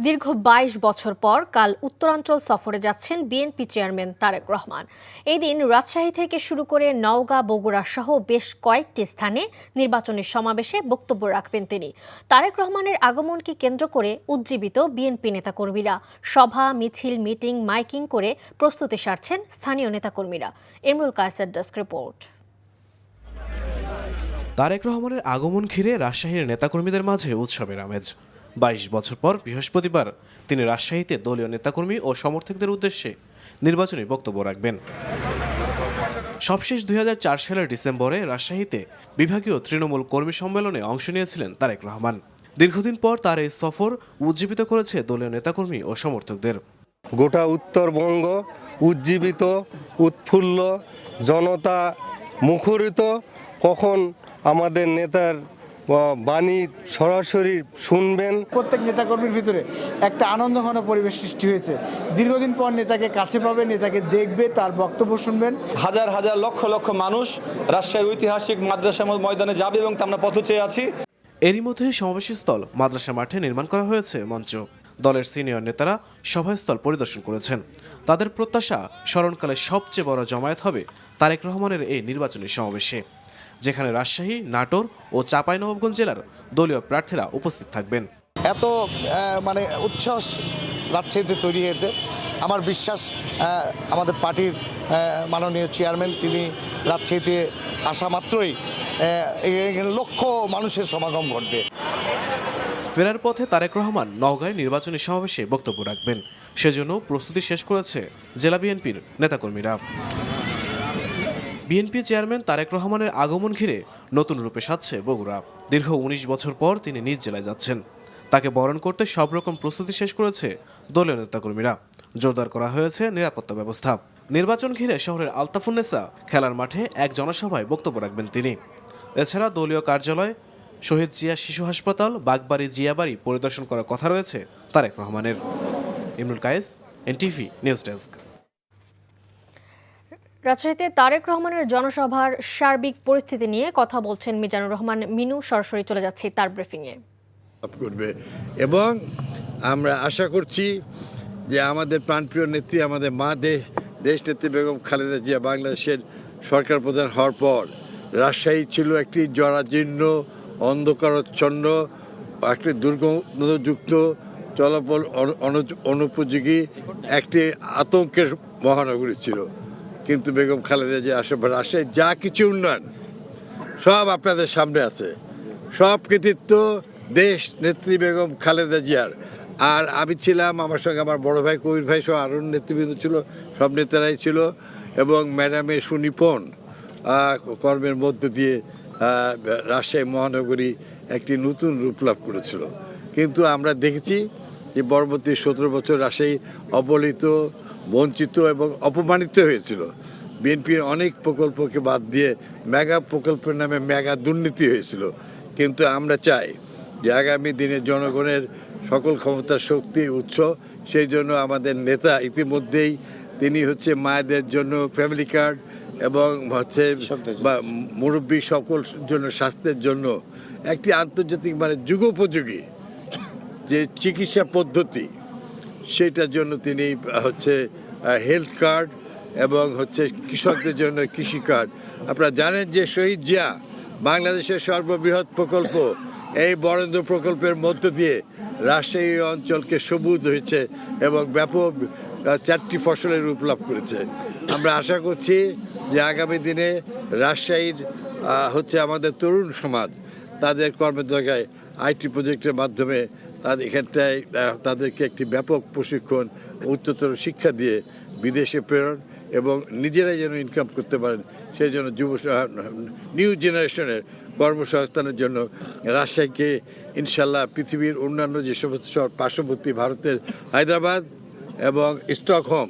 দীর্ঘ ২২ বছর পর কাল উত্তরাঞ্চল সফরে যাচ্ছেন বিএনপি চেয়ারম্যান তারেক রহমান। এই দিন রাজশাহী থেকে শুরু করে নওগাঁ, বগুড়া সহ বেশ কয়েকটি স্থানে নির্বাচনী সমাবেশে বক্তব্য রাখবেন তিনি। তারেক রহমানের আগমনকে কেন্দ্র করে উজ্জীবিত বিএনপি নেতাকর্মীরা সভা, মিছিল, মিটিং, মাইকিং করে প্রস্তুতি সারছেন স্থানীয় নেতাকর্মীরা। ইমরুল কায়েসের ডেস্ক রিপোর্ট। তারেক রহমানের আগমন ঘিরে রাজশাহীর নেতাকর্মীদের মাঝে উৎসবের আমেজ। ২২ বছর পর বৃহস্পতিবার তিনি রাজশাহীতে দলীয় নেতাকর্মী ও সমর্থকদের উদ্দেশ্যে নির্বাচনী বক্তব্য রাখবেন। সবশেষ ২০০৪ সালের ডিসেম্বরে রাজশাহীতে বিভাগীয় তৃণমূল কর্মী সম্মেলনে অংশ নিয়েছিলেন তারেক রহমান। দীর্ঘদিন পর তার এই সফর উজ্জীবিত করেছে দলীয় নেতাকর্মী ও সমর্থকদের। গোটা উত্তরবঙ্গ উজ্জীবিত, উৎফুল্ল, জনতা মুখরিত। কখন আমাদের নেতার বাণী সরাসরি শুনবেন। প্রত্যেক নেতাকর্মীর ভিতরে একটা আনন্দঘন পরিবেশ সৃষ্টি হয়েছে। দীর্ঘদিন পর নেতাকে কাছে পাবে, নেতাকে দেখবে, তার বক্তব্য শুনবেন। হাজার হাজার লক্ষ লক্ষ মানুষ রাজশাহীর ঐতিহাসিক মাদ্রাসা ময়দানে যাবে এবং আমরা পথ চেয়ে আছি। এরই মধ্যে সমাবেশস্থল মাদ্রাসা মাঠে নির্মাণ করা হয়েছে মঞ্চ। দলের সিনিয়র নেতারা সভাস্থল পরিদর্শন করেছেন। তাদের প্রত্যাশা স্মরণকালে সবচেয়ে বড় জমায়েত হবে তারেক রহমানের এই নির্বাচনী সমাবেশে, যেখানে রাজশাহী, নাটোর ও চাঁপাইনবাবগঞ্জ জেলার দলীয় প্রার্থীরা উপস্থিত থাকবেন। এত উচ্ছ্বাস রাজশাহীতে তৈরি হয়েছে। আমার বিশ্বাস আমাদের পার্টির মাননীয় চেয়ারম্যান তিনি রাজশাহীতে আসা মাত্রই লক্ষ মানুষের সমাগম ঘটবে। ফেরার পথে তারেক রহমান নওগাঁয় নির্বাচনী সমাবেশে বক্তব্য রাখবেন। সেজন্য প্রস্তুতি শেষ করেছে জেলা বিএনপির নেতাকর্মীরা। বিএনপি চেয়ারম্যান তারেক রহমানের আগমন ঘিরে নতুন রূপে সাজছে বগুড়া। দীর্ঘ ১৯ বছর পর তিনি নিজ জেলায় যাচ্ছেন। তাকে বরণ করতে সব রকম প্রস্তুতি শেষ করেছে দলীয় নেতাকর্মীরা। জোরদার করা হয়েছে নিরাপত্তা ব্যবস্থা। নির্বাচন ঘিরে শহরের আলতাফুন্নেসা খেলার মাঠে এক জনসভায় বক্তব্য রাখবেন তিনি। এছাড়া দলীয় কার্যালয়, শহীদ জিয়া শিশু হাসপাতাল, বাগবাড়ি, জিয়াবাড়ি পরিদর্শন করার কথা রয়েছে তারেক রহমানের। Imrul Kayes, NTV news desk. রাজশাহীতে তারেক রহমানের জনসভার সার্বিক পরিস্থিতি নিয়ে কথা বলছেন মিজানুর রহমান মিনু। সরাসরি চলে যাচ্ছি তার ব্রিফিংয়ে। করবে এবং আমরা আশা করছি যে আমাদের প্রাণপ্রিয় নেত্রী, আমাদের মা দেশ নেত্রী বেগম খালেদা জিয়া বাংলাদেশের সরকার প্রধান হওয়ার পর রাজশাহী ছিল একটি জরাজীর্ণ, অন্ধকারাচ্ছন্ন, একটি দুর্গন্ধযুক্ত, চলাচল অনুপযোগী একটি আতঙ্কের মহানগরী ছিল। কিন্তু বেগম খালেদা জিয়া আসার পর রাজশাহী যা কিছু উন্নয়ন সব আপনাদের সামনে আছে। সব কৃতিত্ব দেশ নেত্রী বেগম খালেদা জিয়ার। আর আমি ছিলাম, আমার সঙ্গে আমার বড় ভাই কবির ভাই সহ আরও নেতৃবৃন্দ ছিল, সব নেতারাই ছিল। এবং ম্যাডামের সুনিপুণ কর্মের মধ্য দিয়ে রাজশাহী মহানগরী একটি নতুন রূপ লাভ করেছিল। কিন্তু আমরা দেখেছি যে পরবর্তী ১৭ বছর রাজশাহী অবহেলিত, বঞ্চিত এবং অপমানিত হয়েছিল। বিএনপির অনেক প্রকল্পকে বাদ দিয়ে মেগা প্রকল্পের নামে মেগা দুর্নীতি হয়েছিল। কিন্তু আমরা চাই যে আগামী দিনে জনগণের সকল ক্ষমতার শক্তি উৎস। সেই জন্য আমাদের নেতা ইতিমধ্যেই তিনি মায়েদের জন্য ফ্যামিলি কার্ড এবং মুরব্বী সকল জন্য স্বাস্থ্যের জন্য একটি আন্তর্জাতিক যুগোপযোগী যে চিকিৎসা পদ্ধতি, সেটার জন্য তিনি হেলথ কার্ড এবং কৃষকদের জন্য কৃষি কার্ড। আপনারা জানেন যে শহীদ জিয়া বাংলাদেশের সর্ববৃহৎ প্রকল্প, এই বরেন্দ্র প্রকল্পের মধ্য দিয়ে রাজশাহী অঞ্চলকে সবুজ হয়েছে এবং ব্যাপক 4টি ফসলের রূপ লাভ করেছে। আমরা আশা করছি যে আগামী দিনে রাজশাহীর আমাদের তরুণ সমাজ তাদের কর্মদক্ষতায় আইটি প্রজেক্টের মাধ্যমে এখানটায় তাদেরকে একটি ব্যাপক প্রশিক্ষণ, উচ্চতর শিক্ষা দিয়ে বিদেশে প্রেরণ এবং নিজেরাই যেন ইনকাম করতে পারেন, সেই জন্য নিউ জেনারেশনের কর্মসংস্থানের জন্য রাজশাহীকে ইনশাল্লাহ পৃথিবীর অন্যান্য যে সমস্ত শহর পার্শ্ববর্তী ভারতের হায়দ্রাবাদ এবং স্টকহোম,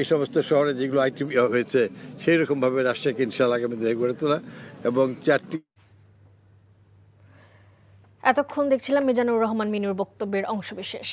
এই সমস্ত শহরে যেগুলো আইটি হয়েছে, সেই রকমভাবে রাজশাহীকে ইনশাল্লাহ আগামী দিনে গড়ে তোলা এবং 4টি। এতক্ষণ দেখছিলাম মিজানুর রহমান মিনুর বক্তব্যের অংশবিশেষ।